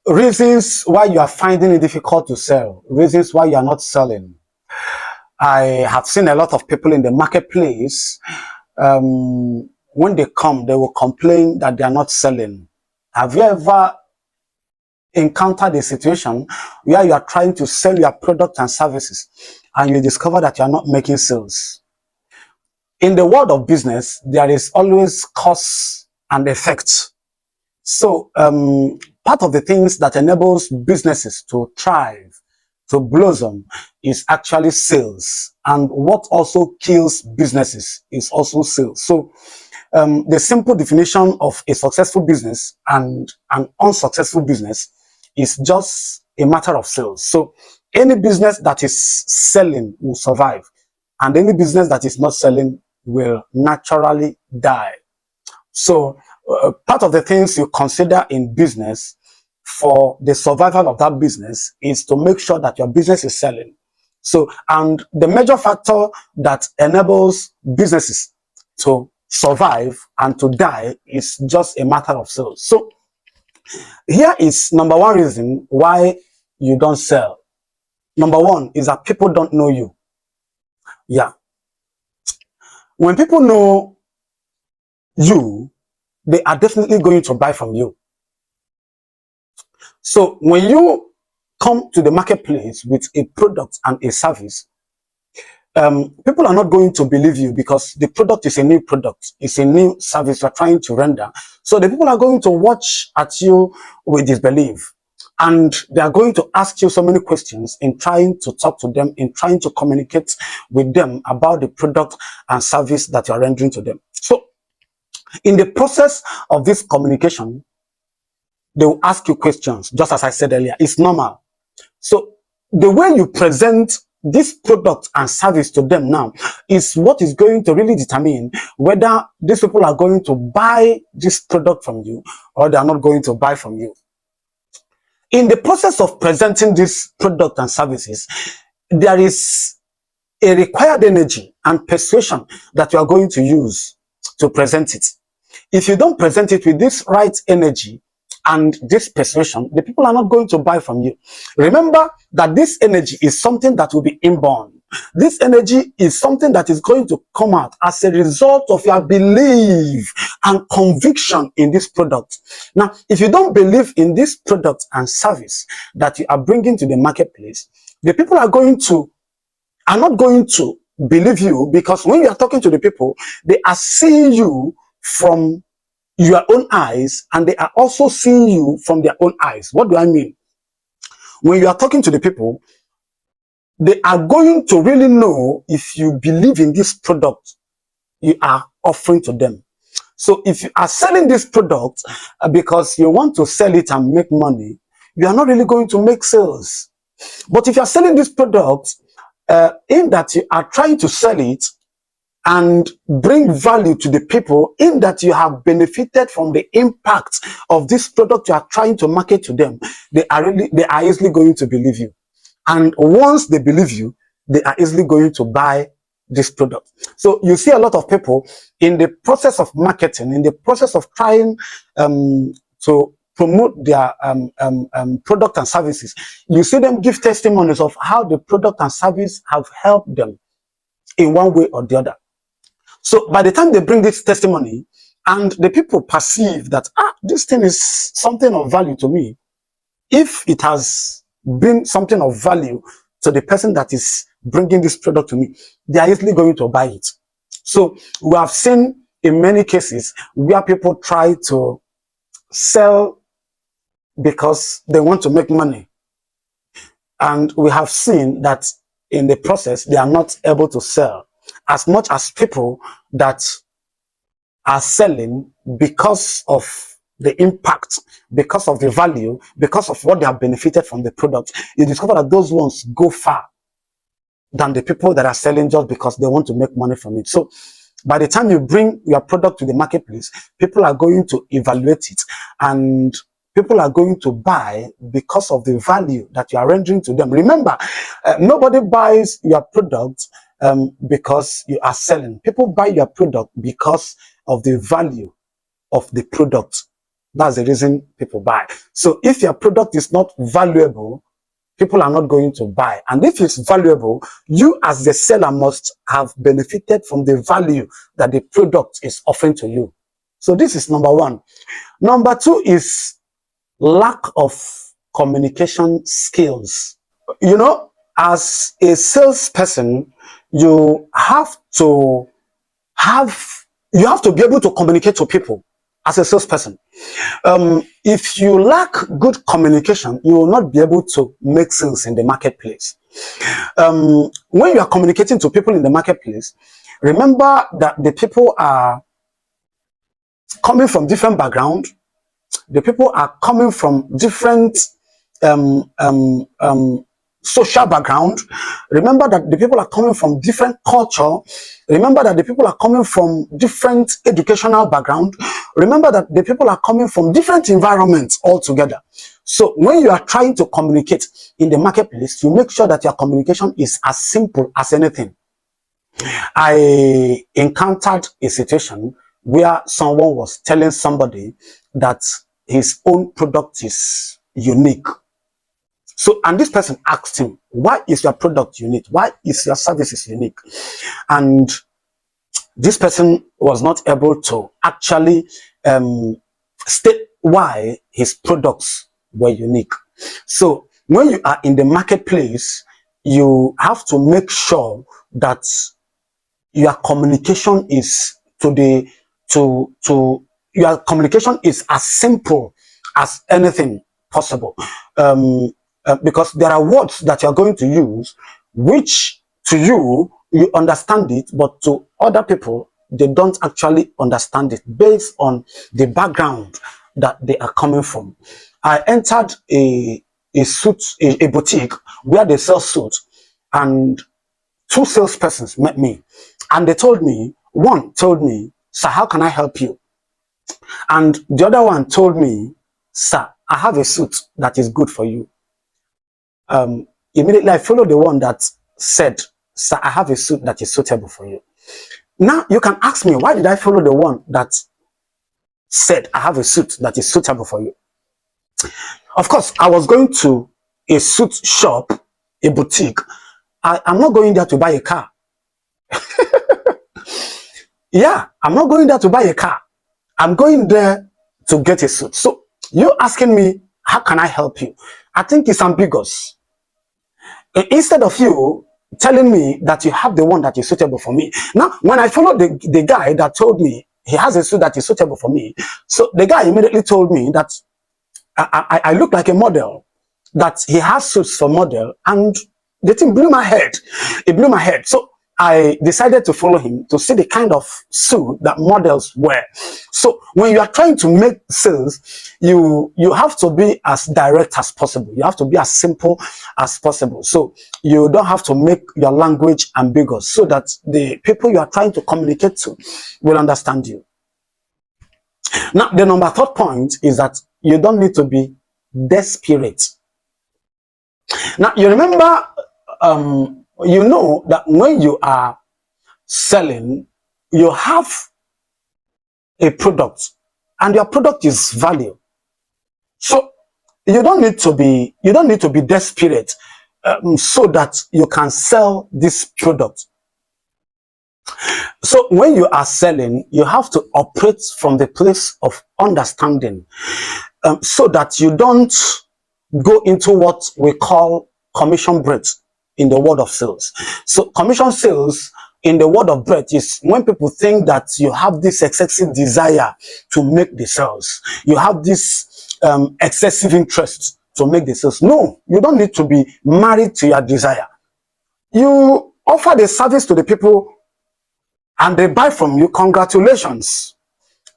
Reasons why you are finding it difficult to sell, reasons why you are not selling. I have seen a lot of people in the marketplace. When they come, they will complain that they are not selling. Have you ever encountered a situation where you are trying to sell your product and services and you discover that you are not making sales? In the world of business, there is always cause and effect. So part of the things that enables businesses to thrive, to blossom, is actually sales. And what also kills businesses is also sales. So the simple definition of a successful business and an unsuccessful business is just a matter of sales. So any business that is selling will survive, and any business that is not selling will naturally die. So part of the things you consider in business for the survival of that business is to make sure that your business is selling. So, and the major factor that enables businesses to survive and to die is just a matter of sales. So here is number one reason why you don't sell. Number one is that people don't know you. Yeah. When people know you, they are definitely going to buy from you. So when you come to the marketplace with a product and a service, people are not going to believe you because the product is a new product. It's a new service you're trying to render. So the people are going to watch at you with disbelief. And they are going to ask you so many questions in trying to talk to them, in trying to communicate with them about the product and service that you're rendering to them. So in the process of this communication, they will ask you questions, just as I said earlier. It's normal. So the way you present this product and service to them now is what is going to really determine whether these people are going to buy this product from you or they are not going to buy from you. In the process of presenting this product and services, there is a required energy and persuasion that you are going to use to present it. If you don't present it with this right energy and this persuasion, the people are not going to buy from you. Remember that this energy is something that will be inborn. This energy is something that is going to come out as a result of your belief and conviction in this product. Now, if you don't believe in this product and service that you are bringing to the marketplace, the people are not going to believe you, because when you are talking to the people, they are seeing you from your own eyes and they are also seeing you from their own eyes. What do I mean? When you are talking to the people, they are going to really know if you believe in this product you are offering to them. So if you are selling this product because you want to sell it and make money, you are not really going to make sales. But if you are selling this product in that you are trying to sell it and bring value to the people, in that you have benefited from the impact of this product you are trying to market to them, they are easily going to believe you. And once they believe you, they are easily going to buy this product. So you see a lot of people in the process of marketing, in the process of trying to promote their product and services, you see them give testimonies of how the product and service have helped them in one way or the other. So by the time they bring this testimony and the people perceive that, this thing is something of value to me, if it has been something of value to the person that is bringing this product to me, they are easily going to buy it. So we have seen in many cases where people try to sell because they want to make money. And we have seen that in the process, they are not able to sell as much as people that are selling because of the impact, because of the value, because of what they have benefited from the product. You discover that those ones go far than the people that are selling just because they want to make money from it. So by the time you bring your product to the marketplace, people are going to evaluate it and people are going to buy because of the value that you are rendering to them. Remember, nobody buys your product because you are selling. People buy your product because of the value of the product. That's the reason people buy. So if your product is not valuable, people are not going to buy. And if it's valuable, you as the seller must have benefited from the value that the product is offering to you. So this is number one. Number two is lack of communication skills. You know, as a salesperson, you have to be able to communicate to people as a salesperson. If you lack good communication, you will not be able to make sales in the marketplace. When you are communicating to people in the marketplace, remember that the people are coming from different backgrounds. The people are coming from different um, um, um, social background. Remember that the people are coming from different culture. Remember that the people are coming from different educational background. Remember that the people are coming from different environments altogether. So when you are trying to communicate in the marketplace, you make sure that your communication is as simple as anything. I encountered a situation where someone was telling somebody that his own product is unique. So, and this person asked him, why is your product unique? Why is your services unique? And this person was not able to actually state why his products were unique. So when you are in the marketplace, you have to make sure that your communication is your communication is as simple as anything possible. Because there are words that you're going to use, which to you, you understand it, but to other people, they don't actually understand it based on the background that they are coming from. I entered a boutique where they sell suits, and two salespersons met me, and they told me, one told me, sir, how can I help you? And the other one told me, sir, I have a suit that is good for you. Immediately I followed the one that said, sir, I have a suit that is suitable for you. Now you can ask me, why did I follow the one that said, I have a suit that is suitable for you? Of course, I was going to a suit shop, a boutique. I'm not going there to buy a car. Yeah, I'm not going there to buy a car. I'm going there to get a suit. So you asking me, how can I help you? I think it's ambiguous. Instead of you telling me that you have the one that is suitable for me. Now, when I followed the guy that told me he has a suit that is suitable for me, so the guy immediately told me that I look like a model, that he has suits for model, and the thing blew my head. It blew my head. So I decided to follow him to see the kind of suit that models wear. So when you are trying to make sales, you have to be as direct as possible. You have to be as simple as possible. So you don't have to make your language ambiguous, so that the people you are trying to communicate to will understand you. Now, the third point is that you don't need to be desperate. Now, you remember, you know that when you are selling, you have a product, and your product is value. So you don't need to be desperate so that you can sell this product. So when you are selling, you have to operate from the place of understanding, so that you don't go into what we call commission breaks in the world of sales. So commission sales in the world of bread is when people think that you have this excessive desire to make the sales. You have this excessive interest to make the sales. No, you don't need to be married to your desire. You offer the service to the people and they buy from you, congratulations.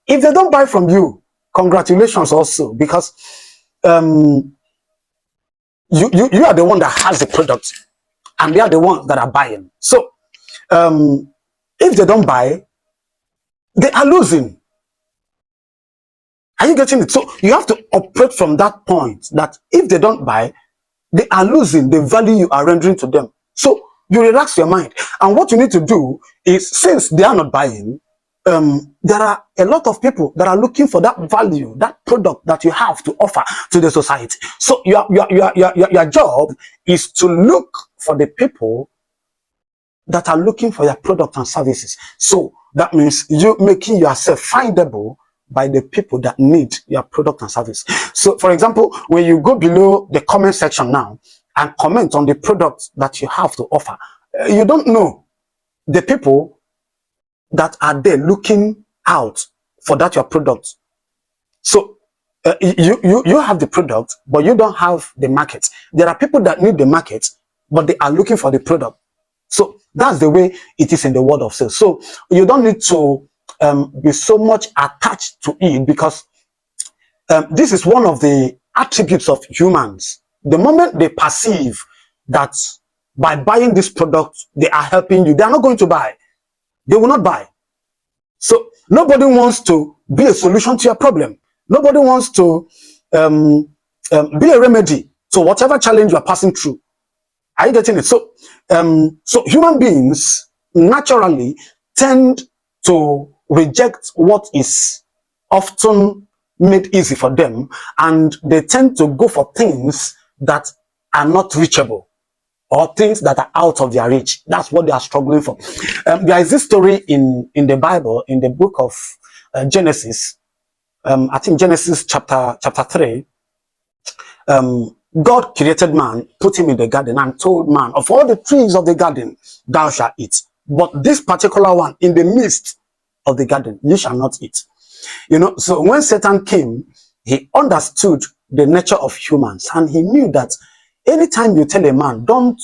If they don't buy from you, congratulations also, because you are the one that has the product and they are the ones that are buying. So if they don't buy, they are losing. Are you getting it? So you have to operate from that point, that if they don't buy, they are losing the value you are rendering to them. So you relax your mind. And what you need to do is, since they are not buying, there are a lot of people that are looking for that value, that product that you have to offer to the society. So your job is to look for the people that are looking for your product and services. So that means you making yourself findable by the people that need your product and service. So for example, when you go below the comment section now and comment on the product that you have to offer, you don't know the people that are there looking out for that your product. So you have the product, but you don't have the market. There are people that need the market, but they are looking for the product. So that's the way it is in the world of sales. So you don't need to be so much attached to it, because this is one of the attributes of humans. The moment they perceive that by buying this product, they are helping you, they are not going to buy. They will not buy. So nobody wants to be a solution to your problem. Nobody wants to be a remedy to whatever challenge you are passing through. Are you getting it? So, so human beings naturally tend to reject what is often made easy for them, and they tend to go for things that are not reachable, or things that are out of their reach. That's what they are struggling for. There is this story in the Bible, in the book of Genesis. I think Genesis chapter 3. God created man, put him in the garden, and told man, of all the trees of the garden, thou shalt eat. But this particular one, in the midst of the garden, you shall not eat. You know, so when Satan came, he understood the nature of humans, and he knew that anytime you tell a man, don't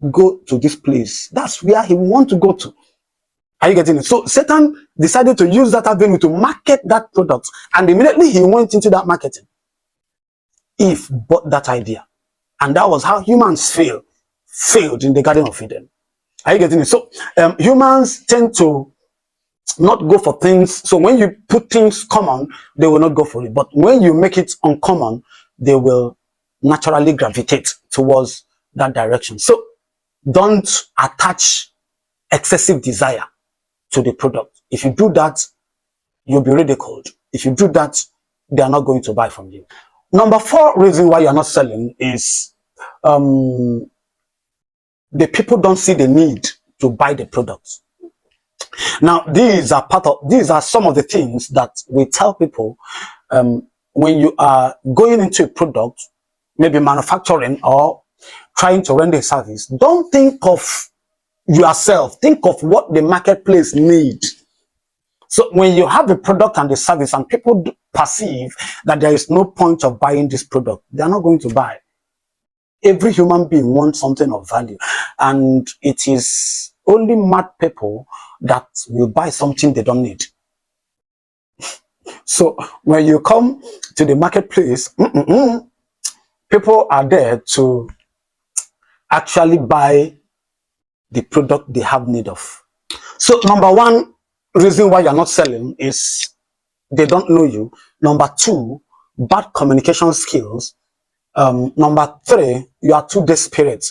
go to this place, that's where he want to go to. Are you getting it? So Satan decided to use that avenue to market that product, and immediately he went into that marketing. Eve bought that idea, and that was how humans failed in the Garden of Eden. Are you getting it? So humans tend to not go for things. So when you put things common, they will not go for it. But when you make it uncommon, they will naturally gravitate towards that direction. So don't attach excessive desire to the product. If you do that, you'll be ridiculed. If you do that, they are not going to buy from you. Number 4 reason why you're not selling is the people don't see the need to buy the product. Now, these are some of the things that we tell people when you are going into a product, maybe manufacturing or trying to render a service. Don't think of yourself. Think of what the marketplace needs. So when you have a product and a service and people perceive that there is no point of buying this product, they are not going to buy. Every human being wants something of value, and it is only mad people that will buy something they don't need. So when you come to the marketplace, people are there to actually buy the product they have need of. So number 1 reason why you're not selling is they don't know you. Number 2, bad communication skills. Number 3, you are too desperate.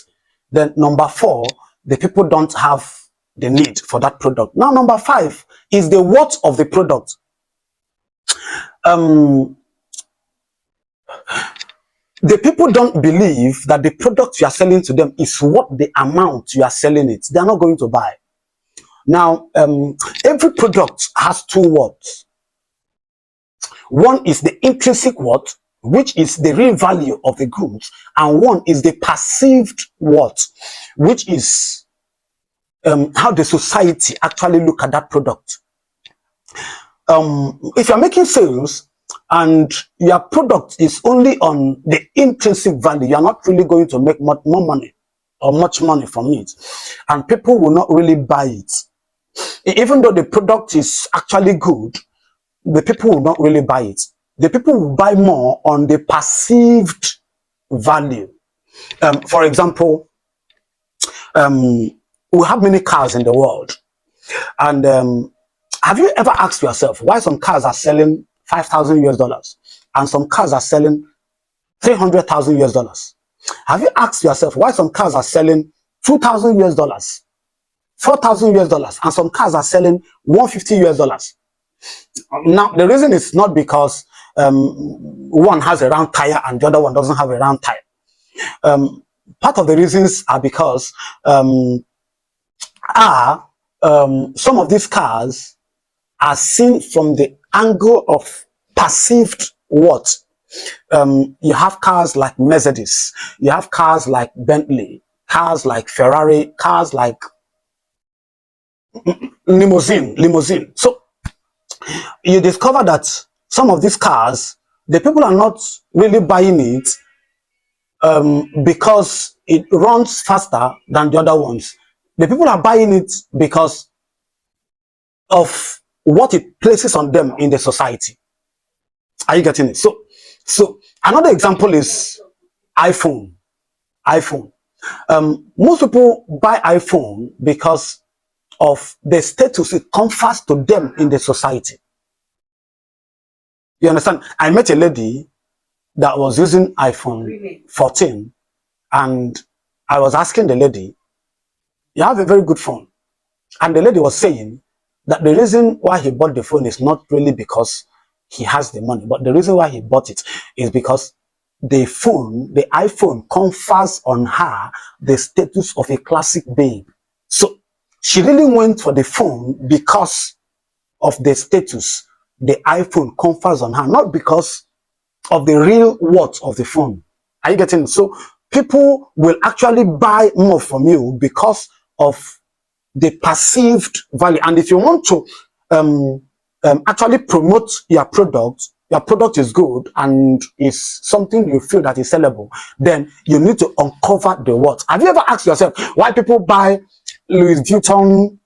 Then number 4, the people don't have the need for that product. Now number 5 is the worth of the product. The people don't believe that the product you are selling to them is worth the amount you are selling it. They are not going to buy. Now, every product has 2 words. One is the intrinsic worth, which is the real value of the goods, and one is the perceived worth, which is how the society actually look at that product. If you're making sales and your product is only on the intrinsic value, you're not really going to make more money or much money from it, and people will not really buy it. Even though the product is actually good, the people will not really buy it. The people will buy more on the perceived value. For example, we have many cars in the world, and have you ever asked yourself why some cars are selling $5,000 and some cars are selling $300,000? Have you asked yourself why some cars are selling $2,000? $4,000 US, and some cars are selling $150 US. Now, the reason is not because one has a round tire and the other one doesn't have a round tire. Part of the reasons are because some of these cars are seen from the angle of perceived what? You have cars like Mercedes, you have cars like Bentley, cars like Ferrari, cars like limousine. So you discover that some of these cars, the people are not really buying it because it runs faster than the other ones. The people are buying it because of what it places on them in the society. Are you getting it? So another example is iPhone. Most people buy iPhone because of the status it confers to them in the society. You understand? I met a lady that was using iPhone 14, and I was asking the lady, you have a very good phone. And the lady was saying that the reason why he bought the phone is not really because he has the money, but the reason why he bought it is because the iPhone confers on her the status of a classic babe. So she really went for the phone because of the status the iPhone confers on her, not because of the real worth of the phone. Are you getting it? So people will actually buy more from you because of the perceived value. And if you want to actually promote your product is good and is something you feel that is sellable, then you need to uncover the what. Have you ever asked yourself why people buy Louis Vuitton,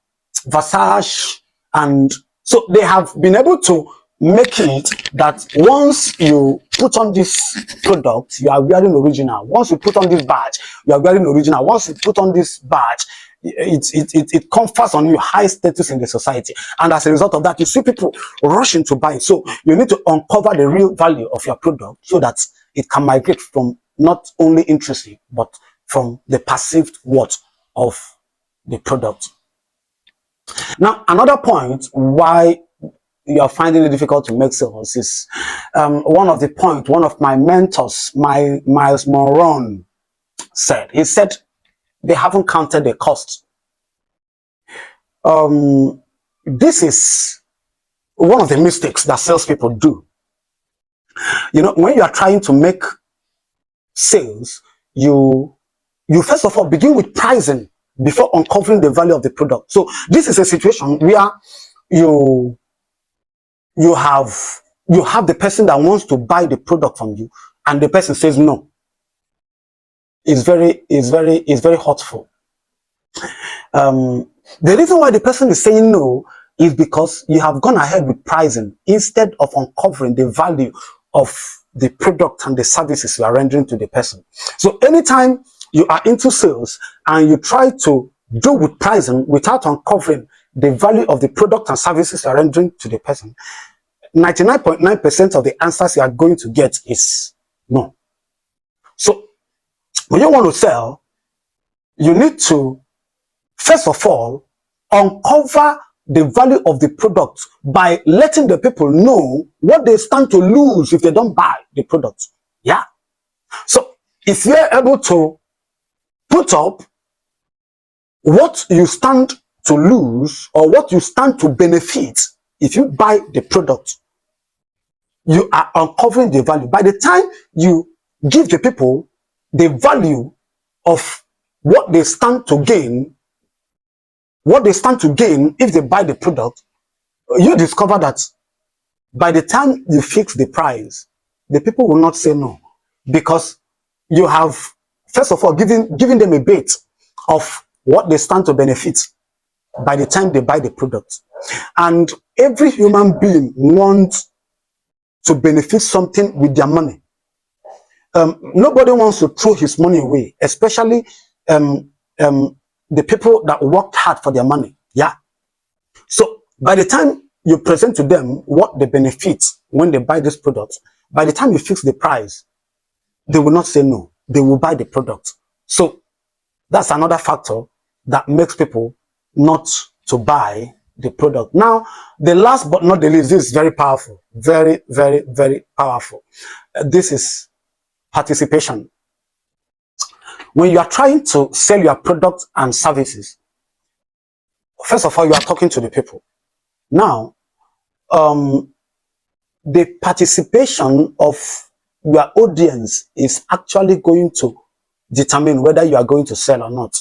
Versace, and so they have been able to make it that once you put on this product, you are wearing original. Once you put on this badge, you are wearing original. Once you put on this badge, it confers on you high status in the society. And as a result of that, you see people rushing to buy it. So you need to uncover the real value of your product so that it can migrate from not only intrinsic, but from the perceived worth of the product. Now, another point why you are finding it difficult to make sales is one of my mentors, Miles Moron, said. He said they haven't counted the cost. This is one of the mistakes that salespeople do. You know, when you are trying to make sales, you first of all begin with pricing before uncovering the value of the product. So this is a situation where you have the person that wants to buy the product from you, and the person says no. It's very hurtful. The reason why the person is saying no is because you have gone ahead with pricing instead of uncovering the value of the product and the services you are rendering to the person. So anytime you are into sales and you try to do with pricing without uncovering the value of the product and services you are rendering to the person, 99.9% of the answers you are going to get is no. So when you want to sell, you need to first of all uncover the value of the product by letting the people know what they stand to lose if they don't buy the product. Yeah. So if you're able to put up what you stand to lose or what you stand to benefit if you buy the product, you are uncovering the value. By the time you give the people the value of what they stand to gain, if they buy the product, you discover that by the time you fix the price, the people will not say no, because you have first of all given them a bait of what they stand to benefit by the time they buy the product. And every human being wants to benefit something with their money. Nobody wants to throw his money away, especially the people that worked hard for their money. Yeah. So by the time you present to them what they benefit when they buy this product, by the time you fix the price, they will not say no. They will buy the product. So that's another factor that makes people not to buy the product. Now, the last but not the least, this is very powerful. Very, very, very powerful. This is participation. When you are trying to sell your products and services, first of all, you are talking to the people. Now, the participation of your audience is actually going to determine whether you are going to sell or not.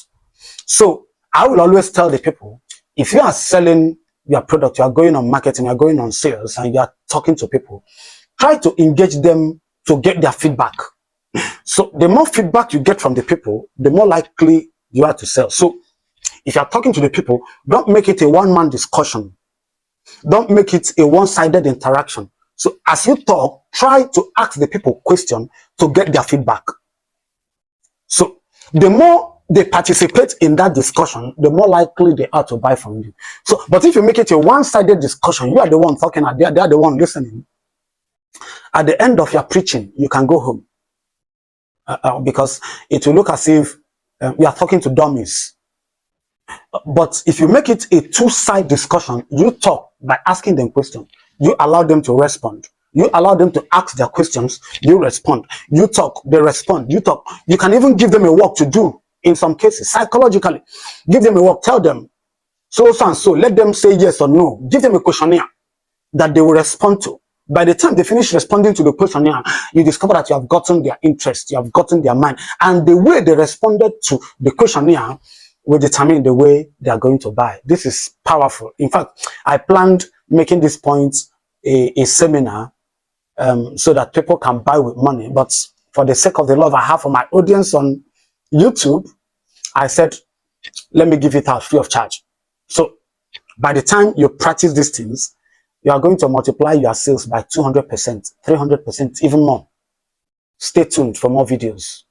So I will always tell the people, if you are selling your product, you are going on marketing, you are going on sales, and you are talking to people, try to engage them to get their feedback. So the more feedback you get from the people, the more likely you are to sell. So if you are talking to the people, don't make it a one-man discussion. Don't make it a one-sided interaction. So as you talk, try to ask the people questions to get their feedback. So the more they participate in that discussion, the more likely they are to buy from you. So, but if you make it a one-sided discussion, you are the one talking, they are the one listening. At the end of your preaching, you can go home. Because it will look as if you are talking to dummies. But if you make it a two-side discussion, you talk by asking them questions. You allow them to respond. You allow them to ask their questions. You respond. You talk. They respond. You talk. You can even give them a work to do in some cases, psychologically. Give them a work. Tell them so and so. Let them say yes or no. Give them a questionnaire that they will respond to. By the time they finish responding to the questionnaire, you discover that you have gotten their interest, you have gotten their mind. And the way they responded to the questionnaire will determine the way they are going to buy. This is powerful. In fact, I planned making this point a seminar so that people can buy with money. But for the sake of the love I have for my audience on YouTube, I said, let me give it out free of charge. So by the time you practice these things, you are going to multiply your sales by 200%, 300%, even more. Stay tuned for more videos.